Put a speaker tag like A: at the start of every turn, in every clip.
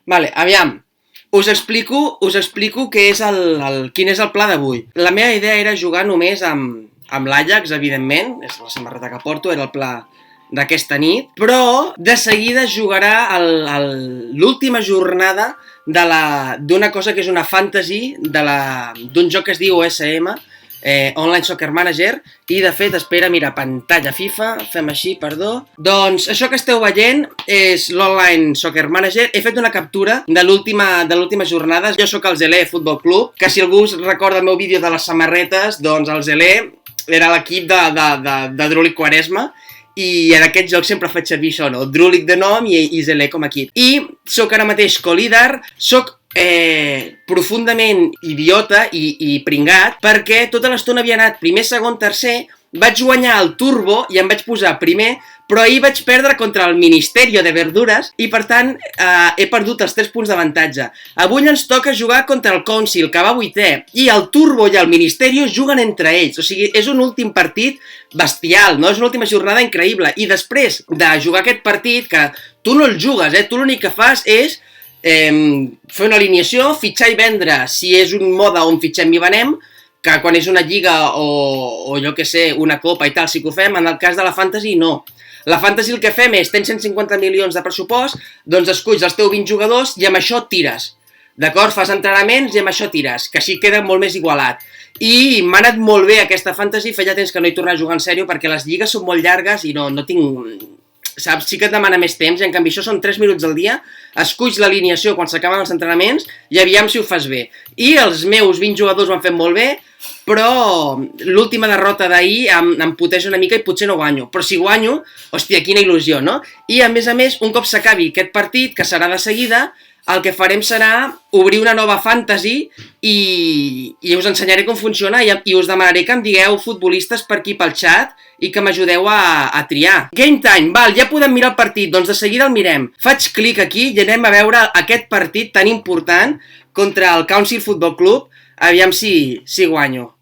A: Vale, aviam. Us explico quin és el pla d'avui. La meva idea era jugar només amb l'Ajax, evidentment, és la samarreta que porto, era el pla d'aquesta nit, però de seguida jugarà l'última jornada d'una cosa que és una fantasy d'un joc que es diu OSM, Online Soccer Manager, i de fet, espera, mira, pantalla FIFA, fem així, perdó. Doncs això que esteu veient és l'Online Soccer Manager. He fet una captura de l'última jornada. Jo sóc el Zelé Futbol Club, que si algú recorda el meu vídeo de les samarretes, doncs el Zelé era l'equip de Drúlic Quaresma, i en aquest joc sempre faig servir això, no? Drúlic de nom i Zelé com a equip. I sóc ara mateix co-líder, sóc profundament idiota i pringat, perquè tota l'estona havia anat primer, segon, tercer, vaig guanyar el Turbo i em vaig posar primer, però ahir vaig perdre contra el Ministerio de Verdures i per tant he perdut els 3 punts d'avantatge. Avui ens toca jugar contra el Council, que va 8è, i el Turbo i el Ministerio juguen entre ells, o sigui, és un últim partit bestial, no? És una última jornada increïble, i després de jugar aquest partit, que tu no el jugues, tu l'únic que fas és fer una alineació, fitxar i vendre si és un mode on fitxem i venem, que quan és una lliga o jo que sé, una copa i tal, sí que ho fem. En el cas de la Fantasy, no. La Fantasy el que fem és, tens 150 milions de pressupost, doncs esculls els teus 20 jugadors i amb això tires. D'acord? Fas entrenaments i amb això tires, que així queda molt més igualat. I m'ha anat molt bé aquesta Fantasy, feia temps que no hi tornava a jugar en sèrio, perquè les lligues són molt llargues i no tinc... Saps? Sí que et demana més temps, i en canvi això són 3 minuts al dia, esculls l'alineació quan s'acaben els entrenaments i aviam si ho fas bé. I els meus 20 jugadors ho han fet molt bé, però l'última derrota d'ahir em puteja una mica i potser no guanyo. Però si guanyo, hòstia, quina il·lusió, no? I a més, un cop s'acabi aquest partit, que serà de seguida, el que farem serà obrir una nova fantasy i us ensenyaré com funciona i us demanaré que em digueu futbolistes per aquí pel xat i que m'ajudeu a triar. Game time, val, ja podem mirar el partit, doncs de seguida el mirem. Faig clic aquí i anem a veure aquest partit tan important contra el Council Football Club. Aviam si guanyo.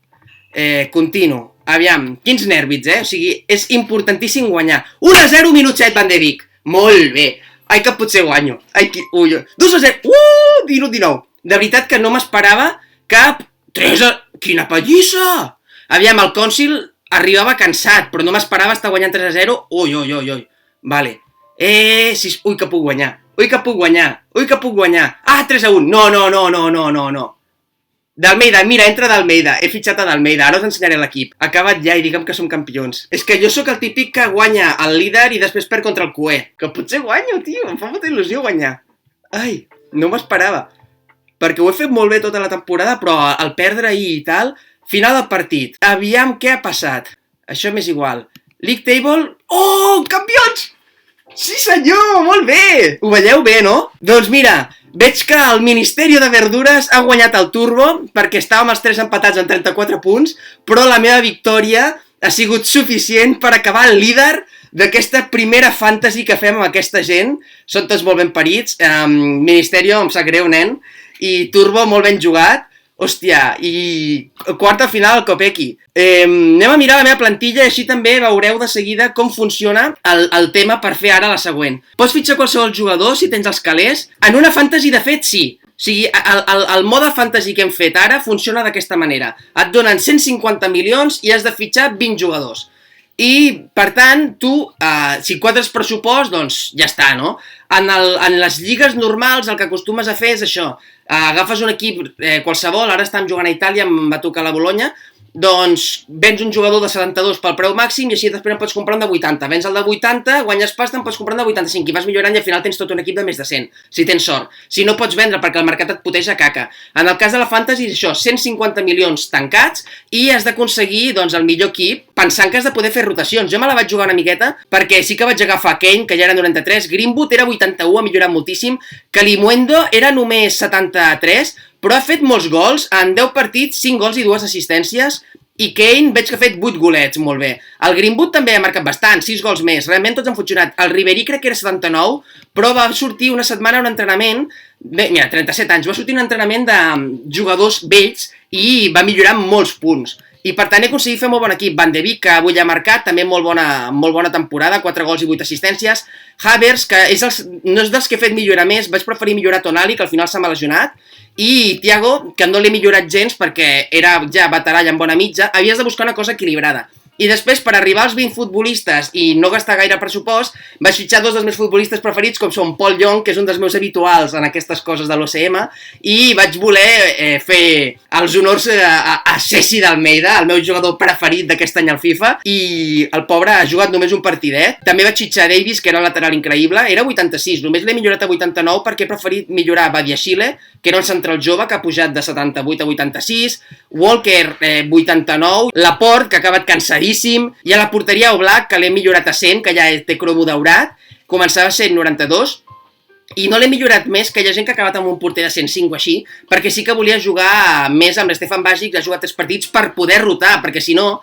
A: Continuo. Aviam, quins nèrvits, O sigui, és importantíssim guanyar. 1-0, minut 7, Van de Beek. Molt bé. Ai, que potser guanyo. Ai, 2-0. Minut 19. De veritat que no m'esperava cap... 3-0. Quina pallissa! Aviam, el Council arribava cansat, però no m'esperava estar guanyant 3-0. Ui. Vale. Ui, que puc guanyar. Ui, que puc guanyar. Ah, 3-1. No. D'Almeida, mira, entra d'Almeida. He fitxat a d'Almeida, ara us ensenyaré l'equip. Acabat ja i digue'm que som campions. És que jo sóc el típic que guanya el líder i després perd contra el cué. Que potser guanyo, tio, em fa molta il·lusió guanyar. Ai, no m'esperava. Perquè ho he fet molt bé tota la temporada, però al perdre ahir i tal, final del partit. Aviam què ha passat. Això m'és igual. League Table... Oh, campions! Sí senyor, molt bé! Ho veieu bé, no? Doncs mira, veig que el Ministerio de Verdures ha guanyat el Turbo perquè estàvem els 3 empatats en 34 punts, però la meva victòria ha sigut suficient per acabar el líder d'aquesta primera fantasy que fem amb aquesta gent. Són tots molt ben parits. Ministerio, em sap greu, nen. I Turbo, molt ben jugat. Hòstia, i quarta final al Kopecky. Anem a mirar la meva plantilla i així també veureu de seguida com funciona el tema per fer ara la següent. Pots fitxar qualsevol jugador si tens els calés? En una fantasy, de fet, sí. O sigui, el mode fantasy que hem fet ara funciona d'aquesta manera. Et donen 150 milions i has de fitxar 20 jugadors. I, per tant, tu, si quadres pressupost, doncs ja està, no? En les lligues normals el que acostumes a fer és això. Agafes un equip qualsevol, ara estem jugant a Itàlia, em va tocar la Bologna, doncs vens un jugador de 72 pel preu màxim i així després en pots comprar un de 80. Vens el de 80, guanyes pasta, en pots comprar un de 85 i vas millorant i al final tens tot un equip de més de 100, si tens sort. Si no pots vendre perquè el mercat et puteja caca. En el cas de la Fantasy és això, 150 milions tancats i has d'aconseguir doncs, el millor equip pensant que has de poder fer rotacions. Jo me la vaig jugar una miqueta perquè sí que vaig agafar Kane, que ja era 93, Greenwood era 81, ha millorat moltíssim, Kalimuendo era només 73, però ha fet molts gols, en 10 partits, 5 gols i 2 assistències, i Kane veig que ha fet 8 golets, molt bé. El Greenwood també ha marcat bastant, 6 gols més, realment tots han funcionat. El Ribéry crec que era 79, però va sortir una setmana a un entrenament, bé, mira, 37 anys, va sortir un entrenament de jugadors vells i va millorar molts punts. I per tant he aconseguit fer molt bon equip. Van de Beek, que avui ha marcat, també molt bona temporada, 4 gols i 8 assistències. Havertz, que no és dels que he fet millorar més, vaig preferir millorar Tonali, que al final se m'ha lesionat. I Thiago, que no l'he millorat gens perquè era ja veterà i amb bona mitja, havies de buscar una cosa equilibrada. I després, per arribar als 20 futbolistes i no gastar gaire pressupost, vaig fitxar 2 dels meus futbolistes preferits, com són Paul Young, que és un dels meus habituals en aquestes coses de l'OCM, i vaig voler fer els honors a Ceci d'Almeida, el meu jugador preferit d'aquest any al FIFA, i el pobre ha jugat només un partidet. També vaig fitxar Davis, que era un lateral increïble, era 86, només l'he millorat a 89 perquè he preferit millorar Badiashile, que era un central jove que ha pujat de 78 a 86, Walker 89, Laporte, que ha acabat cansadíssim, i a la porteria Oblak, que l'he millorat a 100, que ja té cromo daurat, començava a ser 92, i no l'he millorat més, que hi ha gent que ha acabat amb un porter de 105 o així, perquè sí que volia jugar més amb l'Stefan Bajic, que ha jugat 3 partits per poder rotar, perquè si no,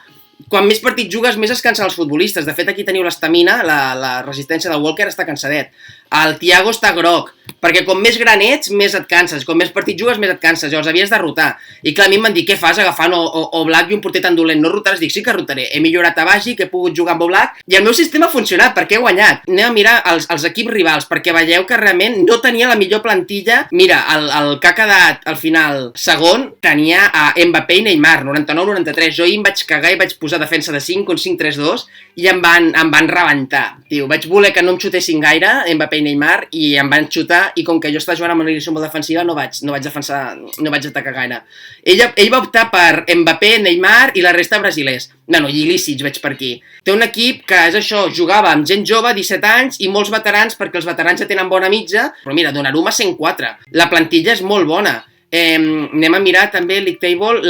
A: quan més partits jugues, més es cansen els futbolistes. De fet, aquí teniu l'estamina, la resistència del Walker està cansadet. El Thiago està groc, perquè com més gran ets, més et canses. Com més partits jugues, més et canses. Llavors havies de rotar. I clar, a mi em van dir, què fas agafant Oblak i un porter tan dolent? No rotaràs? Dic, sí que rotaré. He millorat a Bajic, he pogut jugar amb Oblak, i el meu sistema ha funcionat, perquè he guanyat. Anem a mirar els equips rivals, perquè veieu que realment no tenia la millor plantilla. Mira, el que ha quedat al final segon tenia a Mbappé i Neymar, 99-93. Jo ahir em vaig cagar i vaig posar defensa de 5, un 5-3-2, i em van rebentar, tio. Vaig voler que no em xutessin gaire, Mbappé i Neymar, i em van xutar, i com que jo estava jugant amb una alineació molt defensiva, no vaig defensar, no vaig atacar gaire. Ell va optar per Mbappé, Neymar i la resta brasilers. No, i Ilicic veig per aquí. Té un equip que és això, jugava amb gent jove, 17 anys, i molts veterans, perquè els veterans ja tenen bona mitja, però mira, Donnarumma 104. La plantilla és molt bona. Anem a mirar també League Table,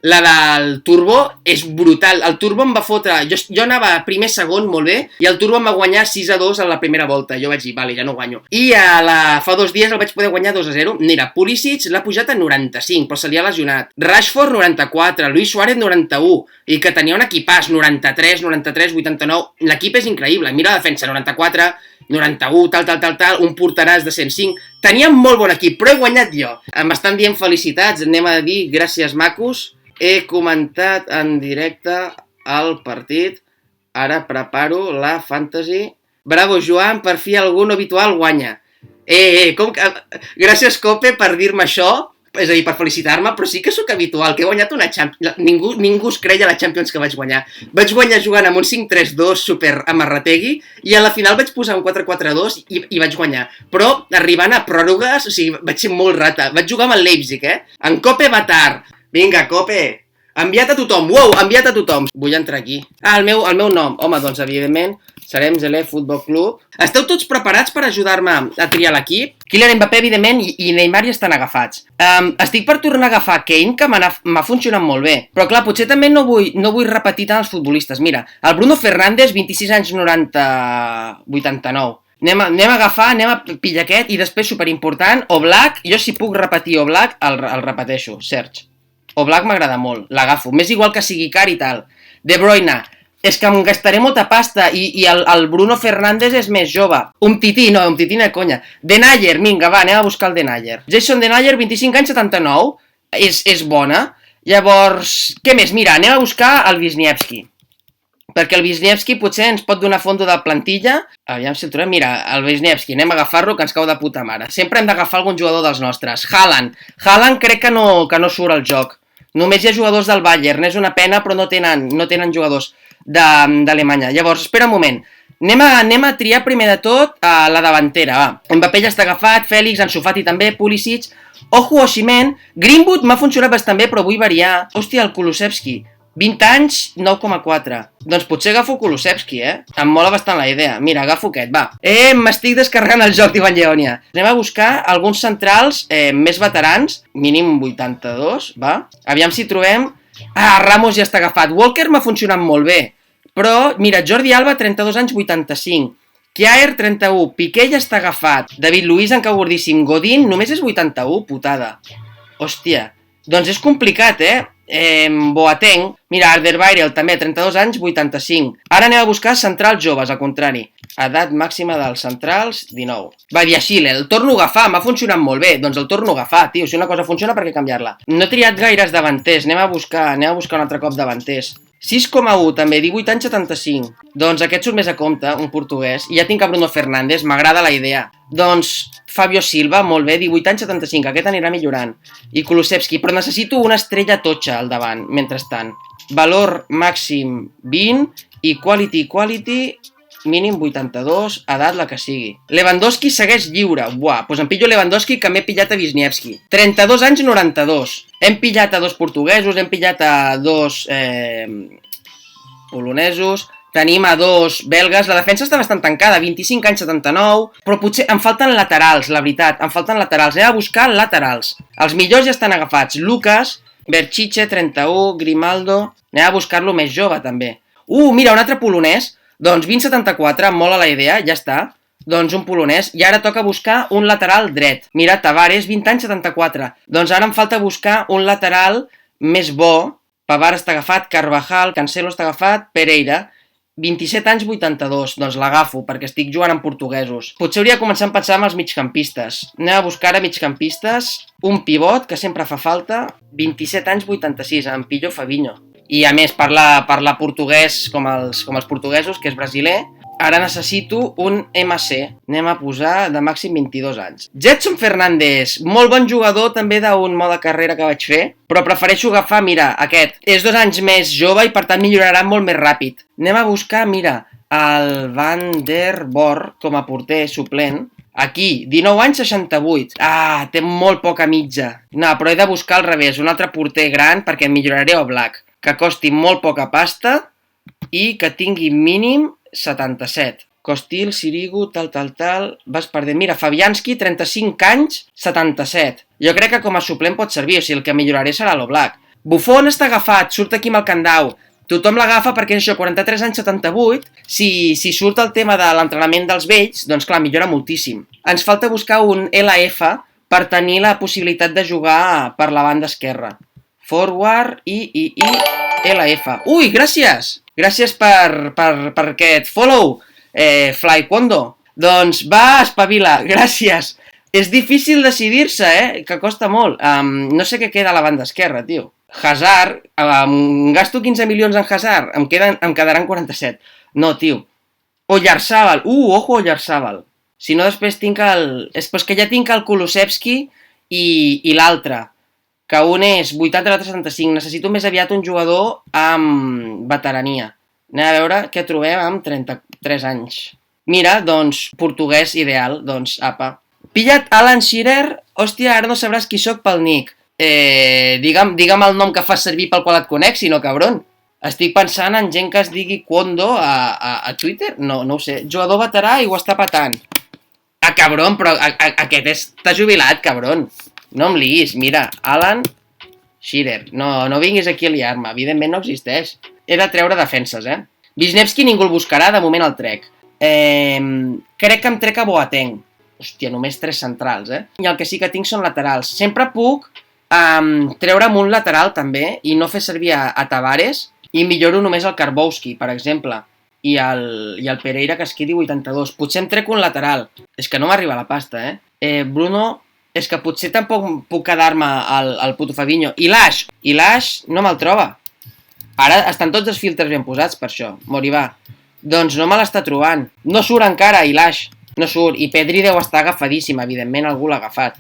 A: la del Turbo és brutal. El Turbo em va fotre... Jo anava primer, segon, molt bé, i el Turbo em va guanyar 6-2 a la primera volta. Jo vaig dir, vale, ja no guanyo. I fa 2 dies el vaig poder guanyar 2-0. Mira, Pulisic l'ha pujat a 95, però se li ha lesionat. Rashford, 94. Luis Suárez, 91. I que tenia un equipàs, 93, 89. L'equip és increïble. Mira la defensa, 94, 91, tal, un porteràs de 105. Tenia molt bon equip, però he guanyat jo. Em estan dient felicitats, anem a dir gràcies macos. He comentat en directe el partit, ara preparo la fantasy. Bravo, Joan, per fi algun habitual guanya. Com que... Gràcies, Cope, per dir-me això, és a dir, per felicitar-me, però sí que sóc habitual, que he guanyat una Champions. Ningú es creia la Champions que vaig guanyar. Vaig guanyar jugant amb un 5-3-2 super amarrategui, i a la final vaig posar un 4-4-2 i vaig guanyar. Però arribant a pròrrogues, o sigui, vaig ser molt rata. Vaig jugar amb el Leipzig, En Cope va tard. Vinga, Cope, enviat a tothom, enviat a tothom. Vull entrar aquí. El meu nom, home, doncs evidentment serem Zelé Futbol Club. Esteu tots preparats per ajudar-me a triar l'equip? Kylian Mbappé, evidentment, i Neymar ja estan agafats. Estic per tornar a agafar Kane, que m'ha funcionat molt bé. Però clar, potser també no vull repetir tant els futbolistes. Mira, el Bruno Fernández, 26 anys, 89. Anem a agafar, anem a pillar aquest, i després, superimportant, Oblak. Jo si puc repetir Oblak, el repeteixo, Serge. Oblak m'agrada molt, l'agafo. M'és igual que sigui car i tal. De Bruyne, és que em gastaré molta pasta i el Bruno Fernández és més jove. Umtiti no conya. Denayer, vinga, va, anem a buscar el Denayer. Jason Denayer, 25 anys, 79, és bona. Llavors, què més? Mira, anem a buscar el Wisniewski. Perquè el Wisniewski potser ens pot donar fondo de plantilla. Aviam si el trobem. Mira, el Wisniewski, anem a agafar-lo, que ens cau de puta mare. Sempre hem d'agafar algun jugador dels nostres. Haaland crec que no surt al joc. Només hi ha jugadors del Bayern, és una pena, però no tenen jugadors d'Alemanya. Llavors, espera un moment. Anem a triar primer de tot la davantera, va. Mbappé ja està agafat, Fèlix, Ansu Fati també, Pulisic, Ojo, Osimhen, Greenwood m'ha funcionat bastant bé, però vull variar. Hòstia, el Kulusevski. 20 anys, 9,4. Doncs potser agafo Kulusevski, Em mola bastant la idea. Mira, agafo aquest, va. M'estic descarregant el joc d'Evangelion. Anem a buscar alguns centrals més veterans, mínim 82, va. Aviam si trobem... Ramos ja està agafat. Walker m'ha funcionat molt bé. Però, mira, Jordi Alba, 32 anys, 85. Kjaer, 31. Piqué ja està agafat. David Luiz, encara gordíssim. Godín, només és 81, putada. Hòstia. Doncs és complicat, Boateng, mira, Alderweireld també, 32 anys, 85. Ara anem a buscar centrals joves, al contrari. Edat màxima dels centrals, 19. Badiashile, el torno a agafar, m'ha funcionat molt bé. Doncs el torno a agafar, tio. Si una cosa funciona, per què canviar-la? No he triat gaires davanters, anem a buscar un altre cop davanters. 6,1, també, 18 anys, 75. Doncs aquest surt més a compte, un portuguès. I ja tinc a Bruno Fernández, m'agrada la idea. Doncs Fabio Silva, molt bé, 18 anys, 75, aquest anirà millorant. I Kulusevski, però necessito una estrella totxa al davant, mentrestant. Valor màxim 20 i quality, mínim 82, edat la que sigui. Lewandowski segueix lliure. Buah, doncs em pillo Lewandowski que m'he pillat a Wisniewski. 32 anys, 92. Hem pillat a 2 portuguesos, hem pillat a 2 polonesos, tenim a 2 belgues. La defensa està bastant tancada, 25 anys, 79, però potser em falten laterals, la veritat, em falten laterals. He de buscar laterals. Els millors ja estan agafats. Lucas, Berchiche, 31, Grimaldo. Anem a buscar-lo més jove, també. Mira, un altre polonès. Doncs 20-74, em mola la idea, ja està. Doncs un polonès. I ara toca buscar un lateral dret. Mira, Tavares, 20 anys, 74. Doncs ara em falta buscar un lateral més bo. Pavard està agafat, Carvajal, Cancelo està agafat, Pereira. 27 anys, 82. Doncs l'agafo, perquè estic jugant amb portuguesos. Potser hauria de començar a pensar en els migcampistes. Anem a buscar a migcampistes un pivot, que sempre fa falta. 27 anys, 86, em pillo Fabinho. I a més parla portuguès com els portuguesos, que és brasiler. Ara necessito un MC. Anem a posar de màxim 22 anys. Gedson Fernández, molt bon jugador també d'un mode carrera que vaig fer, però prefereixo agafar, mira, aquest. És 2 anys més jove i per tant millorarà molt més ràpid. Anem a buscar, mira, el Van der Borg com a porter suplent. Aquí, 19 anys, 68. Té molt poca mitja. No, però he de buscar al revés, un altre porter gran perquè milloraré Oblak, que costi molt poca pasta i que tingui mínim 77. Costil, Sirigu, tal, vas perdent. Mira, Fabianski, 35 anys, 77. Jo crec que com a suplent pot servir, o sigui, el que milloraré serà l'Oblak. Buffon està agafat, surt aquí amb el Candau. Tothom l'agafa perquè és això, 43 anys, 78. Si surt el tema de l'entrenament dels vells, doncs clar, millora moltíssim. Ens falta buscar un LF per tenir la possibilitat de jugar per la banda esquerra. Forward i LF. Ui, gràcies! Gràcies per aquest follow, Flyquondo. Doncs va, espavila, gràcies. És difícil decidir-se, que costa molt. No sé què queda a la banda esquerra, tio. Hazard, gasto 15 milions en Hazard, em quedaran 47. No, tio. Oyarzabal, ojo Oyarzabal. Si no, després tinc és que ja tinc el Kulusevski i l'altre, que un és 80 i l'altre 75. Necessito més aviat un jugador amb veterania. Anem a veure què trobem amb 33 anys. Mira, doncs, portuguès ideal, doncs, apa. Pilla't Alan Shearer, hòstia, ara no sabràs qui sóc pel nick. Digue'm el nom que fas servir pel qual et conec, si no, cabron. Estic pensant en gent que es digui Quondo a Twitter? No ho sé. Jugador veterà i ho està patant. Cabron, però aquest està jubilat, cabron. No em liguis, mira, Alan Shearer. No vinguis aquí a liar-me, evidentment no existeix. He de treure defenses, Wisniewski ningú el buscarà, de moment el trec. Crec que em trec a Boateng. Hòstia, només 3 centrals, I el que sí que tinc són laterals. Sempre puc treure'm un lateral, també, i no fer servir a Tavares, i milloro només el Karbowski, per exemple, i el Pereira, que es quedi 82. Potser em trec un lateral. És que no m'arriba la pasta, Bruno, és que potser tampoc puc quedar-me al puto Fabinho. I l'Aix no me'l troba. Ara estan tots els filtres ben posats per això. Moribà. Doncs no me l'està trobant. No surt encara, Ilaix. No surt. I Pedri deu estar agafadíssim. Evidentment algú l'ha agafat.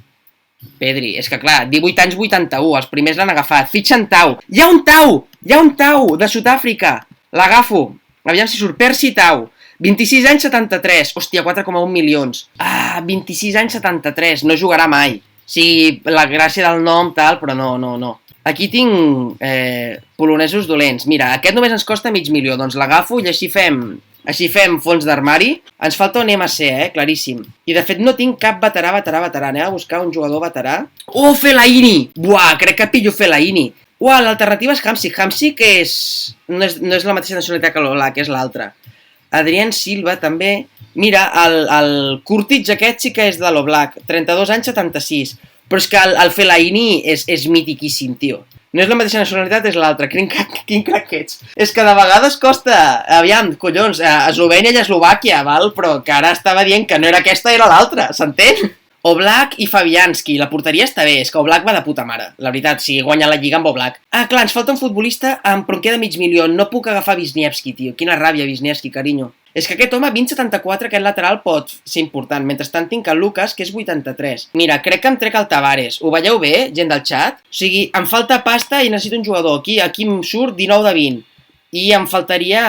A: Pedri. És que clar, 18 anys 81. Els primers l'han agafat. Fitxen Tau. Hi ha un Tau! Hi ha un Tau de Sud-àfrica. L'agafo. Aviam si surt. Percy Tau. 26 anys 73. Hòstia, 4,1 milions. 26 anys 73. No jugarà mai. Sí, la gràcia del nom, tal, però no. Aquí tinc polonesos dolents. Mira, aquest només ens costa mig milió. Doncs l'agafo i així fem fons d'armari. Ens falta un MC, claríssim. I de fet no tinc cap veterà. Anem a buscar un jugador veterà. Oh, Fellaini! Buah, crec que pillo Fellaini. Uah, l'alternativa és Hamsik. Hamsik no és la mateixa nacionalitat que l'Ola, que és l'altra. Adrien Silva també. Mira, el Kurtic aquest sí que és de l'Oblak. 32 anys, 76. Però és que el Fellaini és mitiquíssim, tio. No és la mateixa nacionalitat, és l'altra. Quin crac ets. És que de vegades costa... Aviam, collons, Eslovènia i Eslovàquia, val? Però que ara estava dient que no era aquesta, era l'altra, s'entén? Oblak i Fabianski. La porteria està bé, és que Oblak va de puta mare. La veritat, si guanya la Lliga amb Oblak. Ah, clar, ens falta un futbolista amb però em queda mig milió. No puc agafar Wisniewski, tio. Quina ràbia, Wisniewski, carinyo. És que aquest home, 20,74, aquest lateral pot ser important. Mentrestant tinc el Lucas, que és 83. Mira, crec que em trec el Tavares. Ho veieu bé, gent del xat? O sigui, em falta pasta i necessito un jugador. Aquí em surt 19 de 20. I em faltaria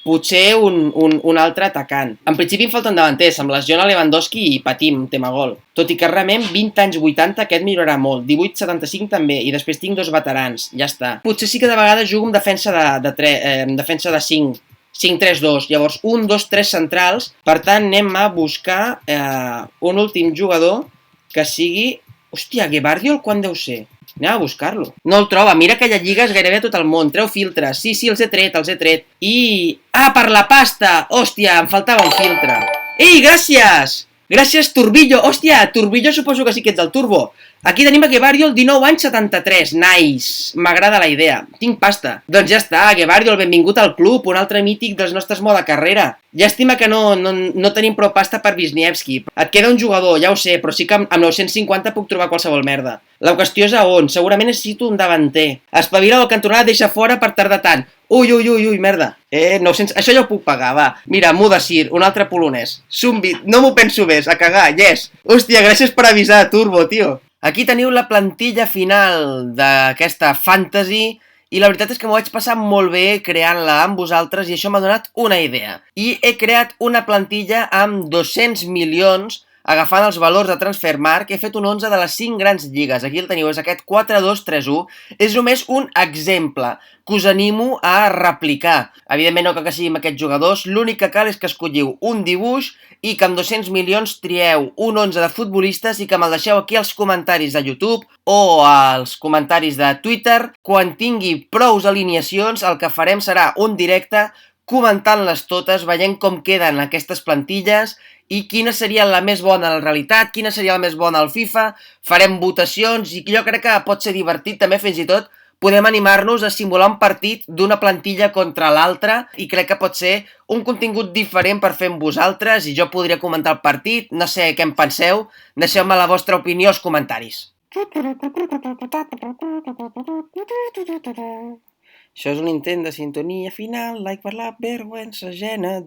A: potser un altre atacant. En principi em falten davanters, amb lesiona Lewandowski i patim, tema gol. Tot i que realment 20 anys 80 aquest millorarà molt, 18-75 també, i després tinc dos veterans, ja està. Potser sí que de vegades jugo amb defensa defensa de 5, 5-3-2, llavors 1, 2, 3 centrals, per tant anem a buscar un últim jugador que sigui... Hòstia, Gvardiol quan deu ser? Anem a buscar-lo. No el troba, mira que hi ha lligues gairebé a tot el món, treu filtres, sí, els he tret. I... Ah, per la pasta! Hòstia, em faltava un filtre. Ei, gràcies! Gràcies, Turbillo! Hòstia, Turbillo suposo que sí que ets el Turbo. Aquí tenim a Gvardiol, 19 anys, 73. Nice! M'agrada la idea. Tinc pasta. Doncs ja està, Gvardiol, benvingut al club, un altre mític dels nostres moda carrera. Llàstima que no tenim prou pasta per Wisniewski. Et queda un jugador, ja ho sé, però sí que amb 950 puc trobar qualsevol merda. La qüestió és a on. Segurament necessito un davanter. Espavila el cantonada, deixa fora per tardar tant. Ui, merda. 900... Això ja ho puc pagar, va. Mira, Mudasir, un altre polonès. Zumbit, no m'ho penso més, a cagar, yes. Hòstia, gràcies per avisar, Turbo, tio. Aquí teniu la plantilla final d'aquesta fantasy i la veritat és que m'ho vaig passar molt bé creant-la amb vosaltres i això m'ha donat una idea. I he creat una plantilla amb 200 milions agafant els valors de Transfermarkt. He fet un 11 de les 5 grans lligues. Aquí el teniu, és aquest 4-2-3-1. És només un exemple que us animo a replicar. Evidentment no cal que sigui amb aquests jugadors. L'únic que cal és que escolliu un dibuix i que amb 200 milions trieu un 11 de futbolistes i que me'l deixeu aquí als comentaris de YouTube o als comentaris de Twitter. Quan tingui prous alineacions, el que farem serà un directe comentant-les totes, veient com queden aquestes plantilles i quina seria la més bona a la realitat, quina seria la més bona al FIFA. Farem votacions i jo crec que pot ser divertit també, fins i tot podem animar-nos a simular un partit d'una plantilla contra l'altra i crec que pot ser un contingut diferent per fer amb vosaltres i jo podria comentar el partit. No sé què en penseu, deixeu-me la vostra opinió als comentaris. Això és un intent de sintonia final, like per la vergüenza ajena.